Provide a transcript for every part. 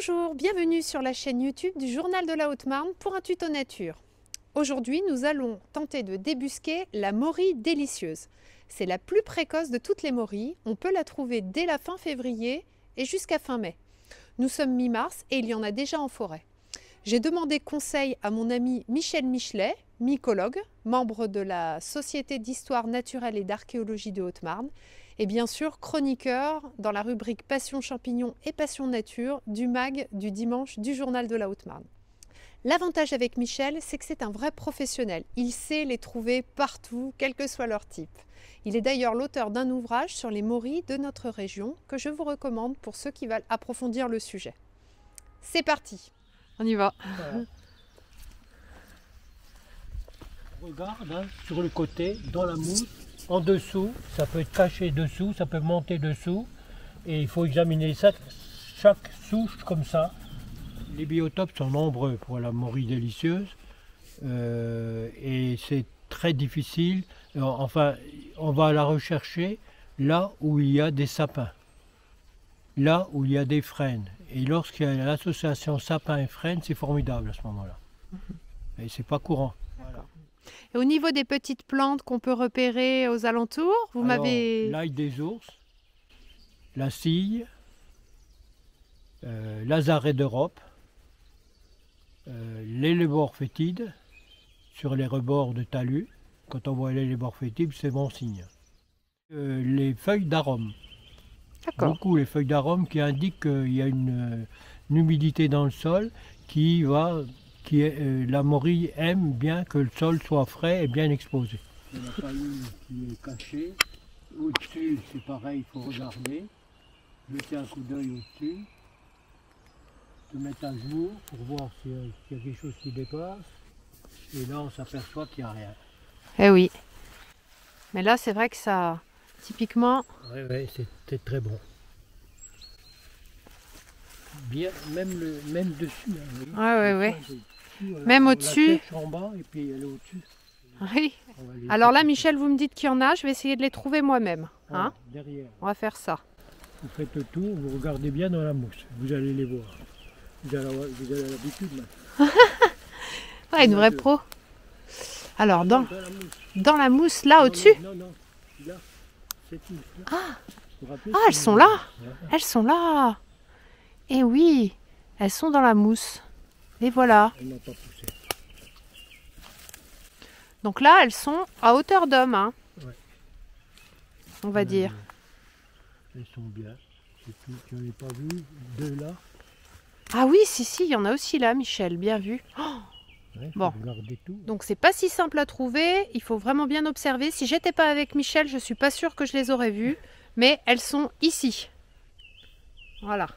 Bonjour, bienvenue sur la chaîne YouTube du Journal de la Haute-Marne pour un tuto nature. Aujourd'hui, nous allons tenter de débusquer la morille délicieuse. C'est la plus précoce de toutes les morilles. On peut la trouver dès la fin février et jusqu'à fin mai. Nous sommes mi-mars et il y en a déjà en forêt. J'ai demandé conseil à mon ami Michel Michelet, mycologue, membre de la Société d'histoire naturelle et d'archéologie de Haute-Marne, et bien sûr chroniqueur dans la rubrique Passion champignons et Passion nature du MAG du dimanche du Journal de la Haute-Marne. L'avantage avec Michel, c'est que c'est un vrai professionnel. Il sait les trouver partout, quel que soit leur type. Il est d'ailleurs l'auteur d'un ouvrage sur les morilles de notre région que je vous recommande pour ceux qui veulent approfondir le sujet. C'est parti, on y va. Voilà. Regarde hein, sur le côté, dans la mousse, en dessous, ça peut être caché dessous, ça peut monter dessous, et il faut examiner ça, chaque souche comme ça. Les biotopes sont nombreux pour la morille délicieuse, et c'est très difficile. Enfin, on va la rechercher là où il y a des sapins, là où il y a des frênes. Et lorsqu'il y a l'association sapin et frêne, c'est formidable à ce moment-là. Et c'est pas courant. Voilà. Et au niveau des petites plantes qu'on peut repérer aux alentours, vous m'avez... L'ail des ours, la scie, l'azarée d'Europe, l'élébore fétide, sur les rebords de talus. Quand on voit l'élébore fétide, c'est bon signe. Les feuilles d'arôme. D'accord. Beaucoup les feuilles d'arôme qui indiquent qu'il y a une humidité dans le sol la morille aime bien que le sol soit frais et bien exposé. Il y en a pas une qui est cachée. Au-dessus, c'est pareil, il faut regarder. Jeter un coup d'œil au-dessus. Se mettre à jour pour voir s'il y a quelque chose qui dépasse. Et là, on s'aperçoit qu'il n'y a rien. Eh oui. Mais là, c'est vrai que ça... Typiquement... Oui, c'était très bon. Bien, même dessus. Hein, Ouais. Même au-dessus. En bas et puis elle est au-dessus. Oui. Alors là, Michel, vous me dites qu'il y en a. Je vais essayer de les trouver moi-même. Voilà, Hein, derrière. on va faire ça. Vous faites le tour, vous regardez bien dans la mousse. Vous allez les voir. Vous avez l'habitude maintenant. Ouais, une vraie pro. Alors, dans la mousse, là, au-dessus. Non, là, cette mousse-là. Ah, elles sont là. Elles sont là. Eh oui, elles sont dans la mousse. Et voilà. Elle n'a pas poussé. Donc là, elles sont à hauteur d'homme, hein, Ouais. on va dire. Elles sont bien. C'est tout. Tu n'avais pas vu deux là. Ah oui, si, il y en a aussi là, Michel, bien vu. Oh, Ouais, bon. Regardez tout. donc c'est pas si simple à trouver, il faut vraiment bien observer. Si j'étais pas avec Michel, je suis pas sûre que je les aurais vues, mais elles sont ici. Voilà.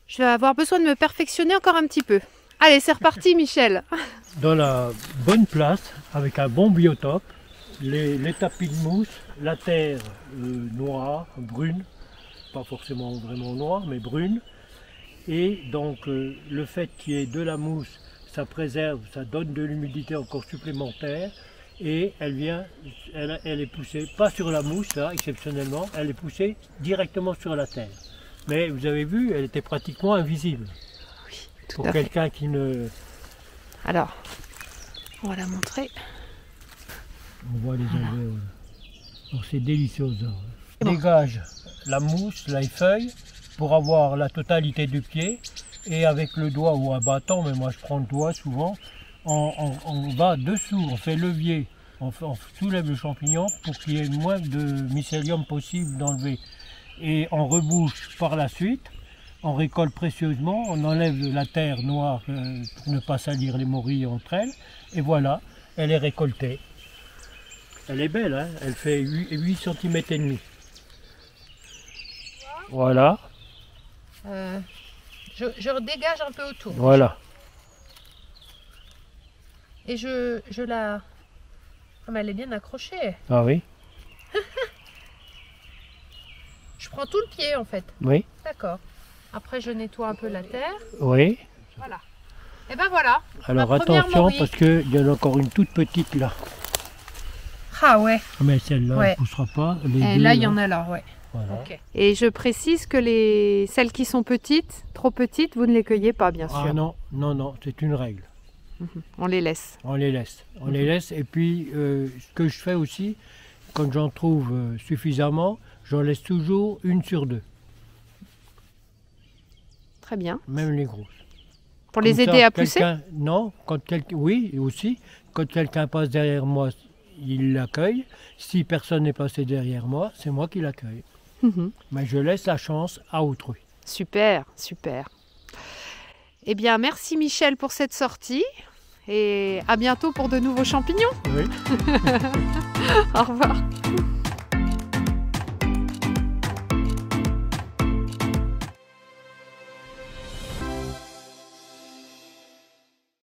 Je vais avoir besoin de me perfectionner encore un petit peu. Allez, c'est reparti, Michel. Dans la bonne place, avec un bon biotope, les tapis de mousse, la terre noire, brune, pas forcément vraiment noire, mais brune. Et donc le fait qu'il y ait de la mousse, ça préserve, ça donne de l'humidité encore supplémentaire. Et elle est poussée, pas sur la mousse là, exceptionnellement, elle est poussée directement sur la terre. Mais vous avez vu, elle était pratiquement invisible. Oui, tout Pour à fait. quelqu'un qui ne... Alors, on va la montrer. On voit les enlever. Donc c'est délicieux. Bon. Dégage la mousse, les feuilles, pour avoir la totalité du pied. Et avec le doigt ou un bâton, mais moi je prends le doigt souvent, on va dessous, on fait levier, on soulève le champignon pour qu'il y ait le moins de mycélium possible d'enlever. Et on rebouche par la suite, on récolte précieusement, on enlève la terre noire pour ne pas salir les morilles entre elles. Et voilà, elle est récoltée. Elle est belle, hein, elle fait 8 cm et demi. Voilà. Je dégage un peu autour. Voilà. Et je la... Ah, mais elle est bien accrochée. Ah oui. Je prends tout le pied en fait. Oui. D'accord. Après je nettoie un peu la terre. Oui. Voilà. Et ben voilà. Alors ma première attention morille. parce qu'il y en a encore une toute petite là. Ah ouais. Mais celle-là, Ouais. elle ne poussera pas. Et là il y en a là, ouais. Voilà. Ok. Et je précise que celles qui sont petites, trop petites, vous ne les cueillez pas, bien sûr. Ah non, non, non, c'est une règle. On les laisse. On les laisse. On les laisse. Et puis, ce que je fais aussi, quand j'en trouve suffisamment, j'en laisse toujours 1 sur 2. Très bien. Même les grosses. Pour les aider à pousser? Non, oui, aussi. Quand quelqu'un passe derrière moi, il l'accueille. Si personne n'est passé derrière moi, c'est moi qui l'accueille. Mais je laisse la chance à autrui. Super, super. Eh bien, merci Michel pour cette sortie et à bientôt pour de nouveaux champignons. Oui. Au revoir.